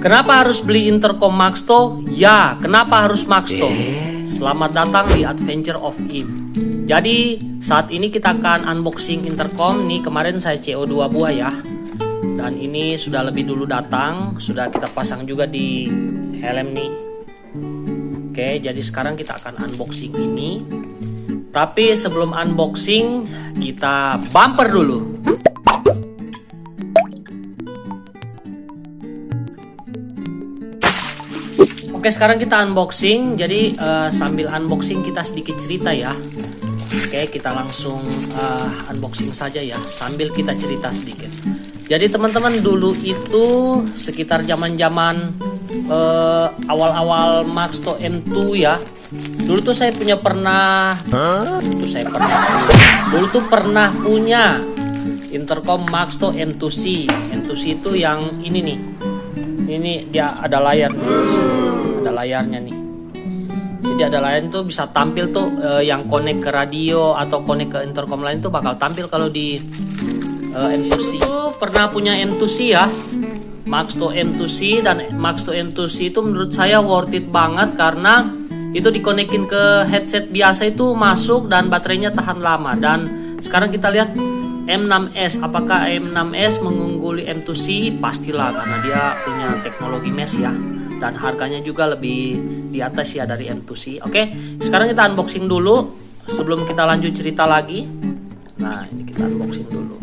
Kenapa harus beli intercom Maxto? Ya, kenapa harus Maxto? Selamat datang di Adventure of Im. Jadi saat ini kita akan unboxing intercom. Nih kemarin saya CO2 buah ya. Dan ini sudah lebih dulu datang. Sudah kita pasang juga di helm nih. Oke, jadi sekarang kita akan unboxing ini. Tapi sebelum unboxing kita bumper dulu. Oke, sekarang kita unboxing. Jadi sambil unboxing kita sedikit cerita ya. Oke, kita langsung unboxing saja ya, sambil kita cerita sedikit. Jadi teman-teman, dulu itu sekitar zaman-zaman awal-awal Maxto M2 ya. Dulu tuh saya pernah punya intercom Maxto M2C. M2C itu yang ini nih. Ini dia ada layar nih. Ada layarnya nih. Jadi ada layar tuh bisa tampil tuh yang connect ke radio atau connect ke intercom lain tuh bakal tampil kalau di M2C. Pernah punya M2C ya, Maxto M2C, dan Maxto M2C itu menurut saya worth it banget karena itu dikonekin ke headset biasa itu masuk dan baterainya tahan lama. Dan sekarang kita lihat M6S, apakah M6S mengungguli M2C? Pastilah, karena dia punya teknologi mesh ya, dan harganya juga lebih di atas ya dari M2C. Oke, sekarang kita unboxing dulu sebelum kita lanjut cerita lagi. Nah, ini kita unboxing dulu.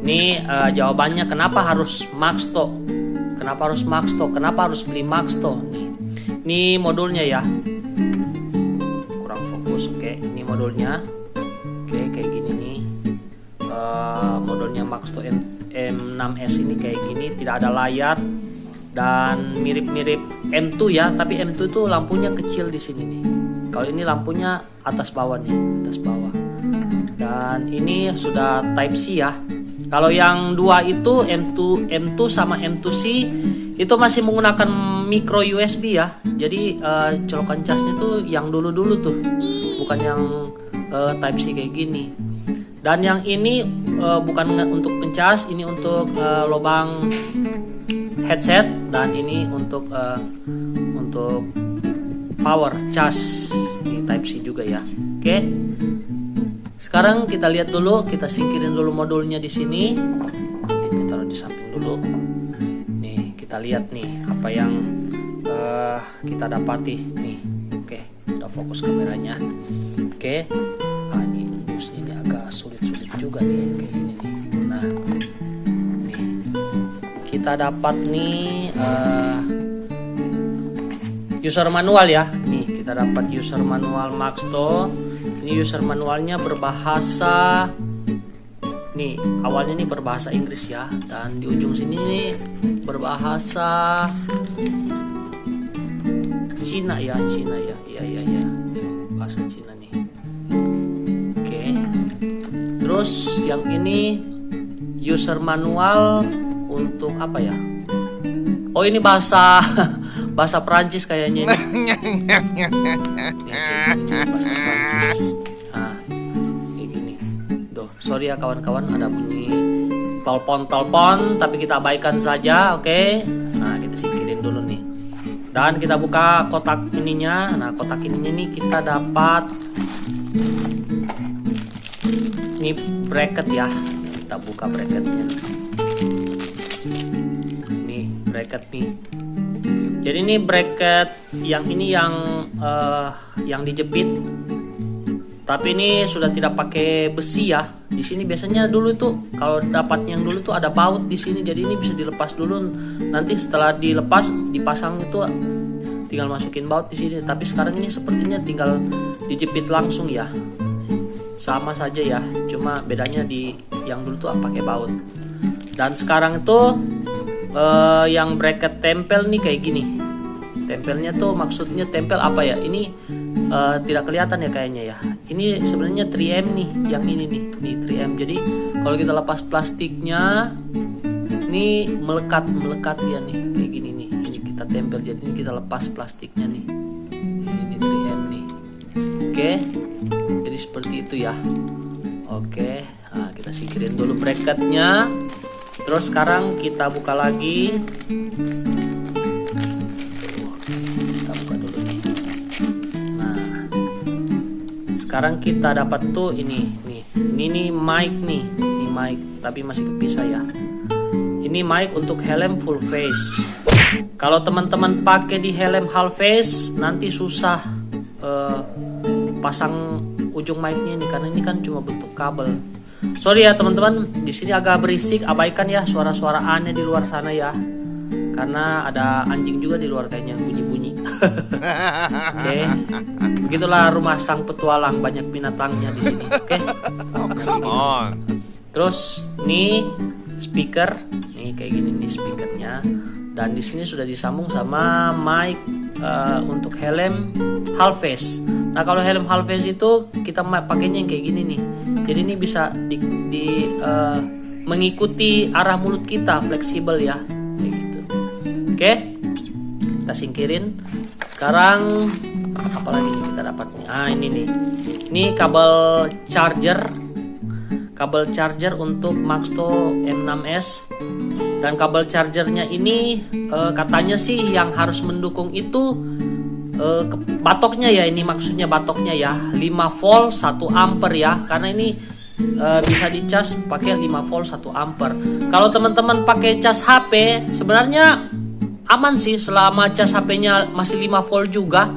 Ini jawabannya kenapa harus Maxto? Kenapa harus Maxto? Kenapa harus beli Maxto? Ini modulnya ya. Kurang fokus. Oke, ini modulnya. Oke, kayak gini nih. Modulnya Maxto M6S ini kayak gini, tidak ada layar dan mirip-mirip M2 ya, tapi M2 itu lampunya kecil di sini nih. Kalau ini lampunya atas bawah nih, atas bawah. Dan ini sudah Type C ya. Kalau yang dua itu M2 sama M2C itu masih menggunakan micro USB ya. Jadi colokan casnya tuh yang dulu-dulu tuh, bukan yang Type C kayak gini. Dan yang ini bukan untuk pencas, ini untuk lubang headset, dan ini untuk power cas di Type C juga ya. Oke. Sekarang kita lihat dulu, kita singkirin dulu modulnya di sini. Nanti kita taruh di samping dulu. Nih, kita lihat nih apa yang kita dapati nih. Oke, udah fokus kameranya. Oke. Ini agak sulit-sulit juga nih kayak gini nih. Nah, nih kita dapat nih user manual ya. Nih kita dapat user manual Maxto. Ini user manualnya berbahasa, nih awalnya nih berbahasa Inggris ya, dan di ujung sini nih berbahasa Cina ya, iya bahasa Cina nih. Oke. Terus yang ini user manual untuk apa ya? Oh, ini bahasa bahasa Perancis kayaknya ini. Bahasa Perancis. Nah, kayak gini. Tuh, sorry ya kawan-kawan, ada bunyi telepon, tapi kita abaikan saja, oke? Nah, kita singkirin dulu nih. Dan kita buka kotak ininya. Nah, kotak ininya nih kita dapat ini bracket ya. Kita buka bracketnya. Nih, bracket nih. Jadi ini bracket yang ini yang dijepit. Tapi ini sudah tidak pakai besi ya. Di sini biasanya dulu tuh kalau dapat yang dulu tuh ada baut di sini. Jadi ini bisa dilepas dulu. Nanti setelah dilepas dipasang itu tinggal masukin baut di sini. Tapi sekarang ini sepertinya tinggal dijepit langsung ya. Sama saja ya. Cuma bedanya di yang dulu tuh pakai baut. Dan sekarang itu yang bracket tempel nih kayak gini. Tempelnya tuh maksudnya tempel apa ya? Ini tidak kelihatan ya kayaknya ya. Ini sebenarnya 3M nih, yang ini nih 3M. Jadi kalau kita lepas plastiknya, ini melekat ya nih, kayak gini nih. Ini kita tempel, jadi ini kita lepas plastiknya nih. Ini 3M nih. Oke, jadi seperti itu ya. Oke, nah kita singkirin dulu bracketnya. Terus sekarang kita buka lagi. Kita buka dulu nih. Nah, sekarang kita dapat tuh ini nih mic nih. Ini mic tapi masih kepisah ya. Ini mic untuk helm full face. Kalau teman-teman pakai di helm half face nanti susah pasang ujung mic-nya nih, karena ini kan cuma bentuk kabel. Sorry ya teman-teman, di sini agak berisik, abaikan ya suara-suara aneh di luar sana ya. Karena ada anjing juga di luar kayaknya bunyi-bunyi. Oke. Begitulah rumah sang petualang, banyak binatangnya di sini. Oke. Oh, come on. Terus nih speaker, nih kayak gini nih speakernya. Dan di sini sudah disambung sama mic untuk helm half face. Nah kalau helm half face itu kita pakainya yang kayak gini nih. Jadi ini bisa mengikuti arah mulut kita, fleksibel ya, kayak gitu. Oke, kita singkirin. Sekarang apa lagi nih kita dapat? Nah ini nih, ini kabel charger untuk Maxto M6s. Dan kabel chargernya ini katanya sih yang harus mendukung itu batoknya ya, ini maksudnya batoknya ya 5 volt 1 ampere ya, karena ini bisa dicas pakai 5 volt 1 ampere. Kalau teman-teman pakai cas HP sebenarnya aman sih selama cas HP-nya masih 5 volt juga.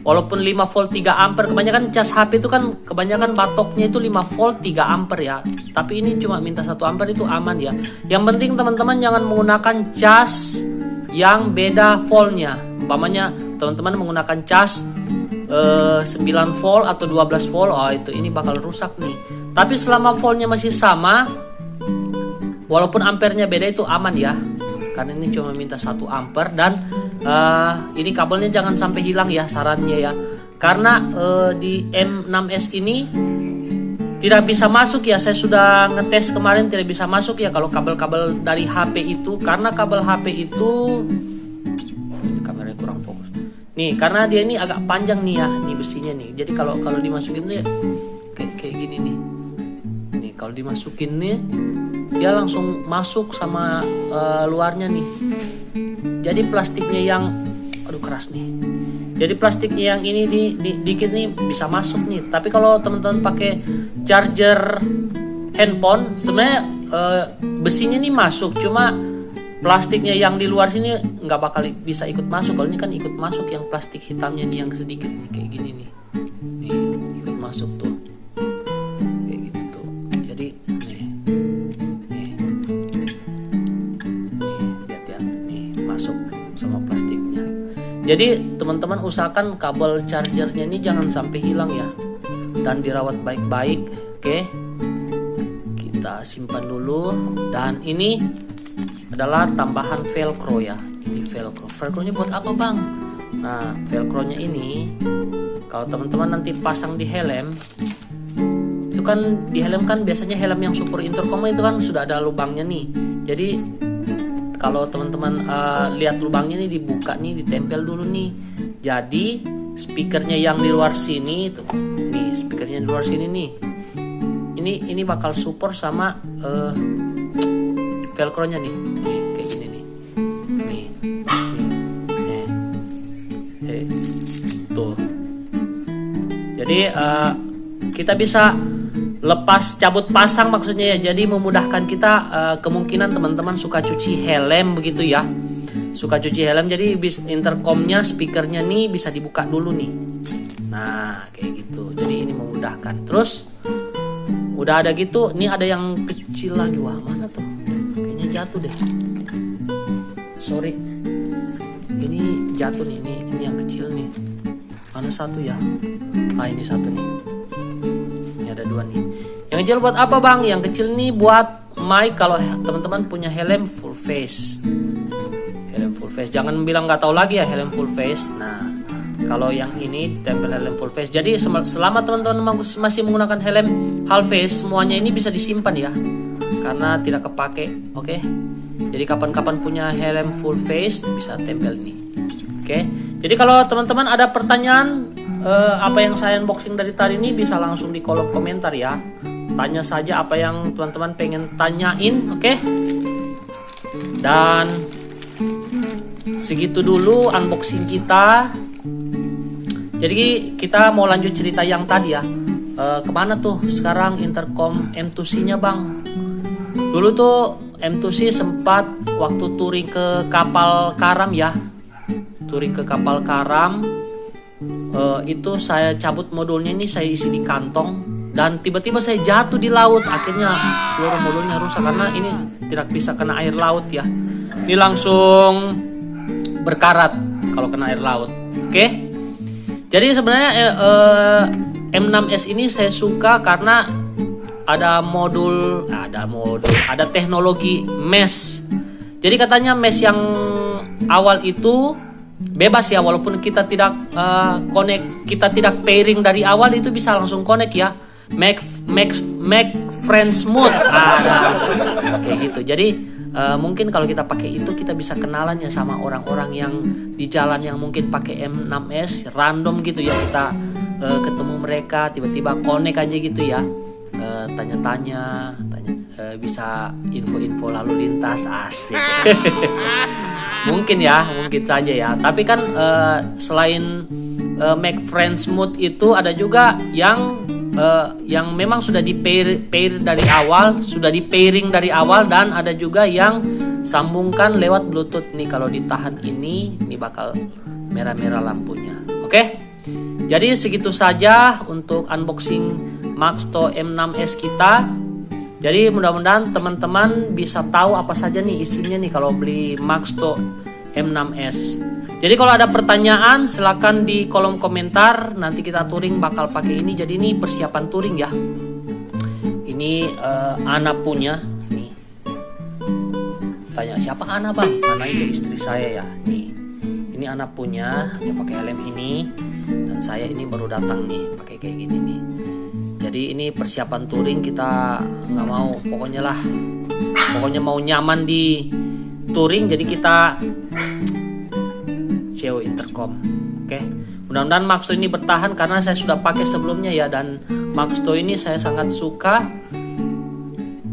Walaupun 5 volt 3 ampere, kebanyakan cas HP itu kan kebanyakan batoknya itu 5 volt 3 ampere ya. Tapi ini cuma minta 1 ampere, itu aman ya. Yang penting teman-teman jangan menggunakan cas yang beda voltnya. Umpamanya teman-teman menggunakan cas 9 volt atau 12 volt, oh itu ini bakal rusak nih. Tapi selama voltnya masih sama, walaupun ampernya beda, itu aman ya. Karena ini cuma minta 1 ampere. Dan ini kabelnya jangan sampai hilang ya, sarannya ya. Karena di M6s ini tidak bisa masuk ya, saya sudah ngetes kemarin, tidak bisa masuk ya kalau kabel-kabel dari HP itu. Karena kabel HP itu, ini kameranya kurang fokus nih, karena dia ini agak panjang nih ya, nih besinya nih. Jadi kalau dimasukin nih kayak gini nih. Nih kalau dimasukin nih dia langsung masuk sama luarnya nih. Jadi plastiknya yang keras nih. Jadi plastiknya yang ini dikit nih bisa masuk nih. Tapi kalau teman-teman pakai charger handphone, sebenarnya besinya nih masuk, cuma plastiknya yang di luar sini nggak bakal bisa ikut masuk. Kalau ini kan ikut masuk, yang plastik hitamnya nih yang sedikit nih kayak gini nih. Nih ikut masuk tuh. Kayak gitu tuh. Jadi nih lihat ya. Nih masuk sama plastiknya. Jadi teman-teman usahakan kabel chargernya ini jangan sampai hilang ya, dan dirawat baik-baik. Oke, kita simpan dulu. Dan ini adalah tambahan velcro ya. Ini velcronya buat apa bang? Nah velcronya ini kalau teman-teman nanti pasang di helm, itu kan di helm kan biasanya helm yang super intercom itu kan sudah ada lubangnya nih. Jadi kalau teman-teman lihat lubangnya nih, dibuka nih, ditempel dulu nih. Jadi speakernya yang di luar sini tuh, nih speakernya di luar sini nih. Ini bakal support sama velcronya nih. Nih kayak gini nih. Nih. Tuh. Jadi kita bisa lepas cabut pasang maksudnya ya. Jadi memudahkan kita, kemungkinan teman-teman suka cuci helm begitu ya. Suka cuci helm, jadi intercomnya, speakernya nih bisa dibuka dulu nih. Nah kayak gitu. Jadi ini memudahkan. Terus udah ada gitu, ini ada yang kecil lagi. Wah mana tuh? Kayaknya jatuh deh. Sorry. Ini jatuh nih, ini yang kecil nih. Mana satu ya? Ah ini satu nih. Ada 2 nih. Yang kecil buat apa bang? Yang kecil nih buat mic kalau teman-teman punya helm full face. Helm full face. Jangan bilang nggak tahu lagi ya helm full face. Nah, kalau yang ini tempel helm full face. Jadi selama teman-teman masih menggunakan helm half face, semuanya ini bisa disimpan ya. Karena tidak kepake. Oke. Jadi kapan-kapan punya helm full face bisa tempel nih. Oke. Jadi kalau teman-teman ada pertanyaan apa yang saya unboxing dari tadi ini, bisa langsung di kolom komentar ya. Tanya saja apa yang teman-teman pengen tanyain, oke? Dan segitu dulu unboxing kita. Jadi kita mau lanjut cerita yang tadi ya. Kemana tuh sekarang intercom M2C-nya bang? Dulu tuh M2C sempat waktu touring ke kapal karam ya. Touring ke kapal karam, itu saya cabut modulnya ini, saya isi di kantong. Dan tiba-tiba saya jatuh di laut. Akhirnya seluruh modulnya rusak karena ini tidak bisa kena air laut ya. Ini langsung berkarat kalau kena air laut. Oke. Jadi sebenarnya M6S ini saya suka karena ada teknologi mesh. Jadi katanya mesh yang awal itu bebas ya, walaupun kita tidak connect, kita tidak pairing dari awal, itu bisa langsung connect ya. Make friends mode. Kayak gitu. Jadi mungkin kalau kita pakai itu kita bisa kenalan ya sama orang-orang yang di jalan yang mungkin pakai M6S random gitu ya. Kita ketemu mereka tiba-tiba connect aja gitu ya. Tanya-tanya, bisa info-info lalu lintas, asik. Mungkin saja ya. Tapi kan selain make friends mode itu ada juga yang memang sudah di pair dari awal, sudah di pairing dari awal, dan ada juga yang sambungkan lewat Bluetooth. Nih kalau ditahan ini bakal merah-merah lampunya. Oke. Jadi segitu saja untuk unboxing Maxto M6S kita. Jadi mudah-mudahan teman-teman bisa tahu apa saja nih isinya nih kalau beli Maxto M6S. Jadi kalau ada pertanyaan silakan di kolom komentar. Nanti kita touring bakal pakai ini. Jadi ini persiapan touring ya. Ini Ana punya. Nih. Tanya siapa Ana bang? Ana itu istri saya ya. Nih. Ini Ana punya. Dia pakai helm ini. Dan saya ini baru datang nih pakai kayak gini nih. Jadi ini persiapan touring, kita nggak mau, pokoknya mau nyaman di touring. Jadi kita CO intercom. Oke. Mudah-mudahan Maxto ini bertahan karena saya sudah pakai sebelumnya ya, dan Maxto ini saya sangat suka.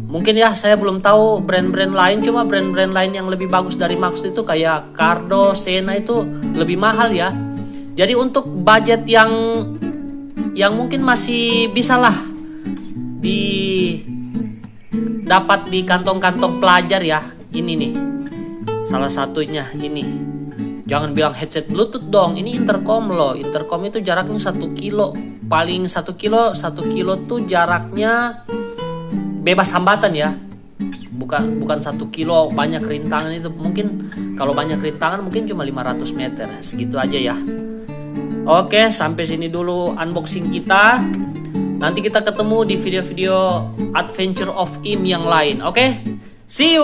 Mungkin ya saya belum tahu brand-brand lain, cuma brand-brand lain yang lebih bagus dari Maxto itu kayak Cardo, Sena itu lebih mahal ya. Jadi untuk budget yang mungkin masih bisa lah dapat di kantong-kantong pelajar ya. Ini nih salah satunya ini. Jangan bilang headset Bluetooth dong, ini intercom loh. Intercom itu jaraknya 1 kilo, paling 1 kilo tuh jaraknya bebas hambatan ya. Bukan 1 kilo banyak rintangan itu. Mungkin kalau banyak rintangan mungkin cuma 500 meter, segitu aja ya. Oke, sampai sini dulu unboxing kita. Nanti kita ketemu di video-video Adventure of Im yang lain. Oke, see you.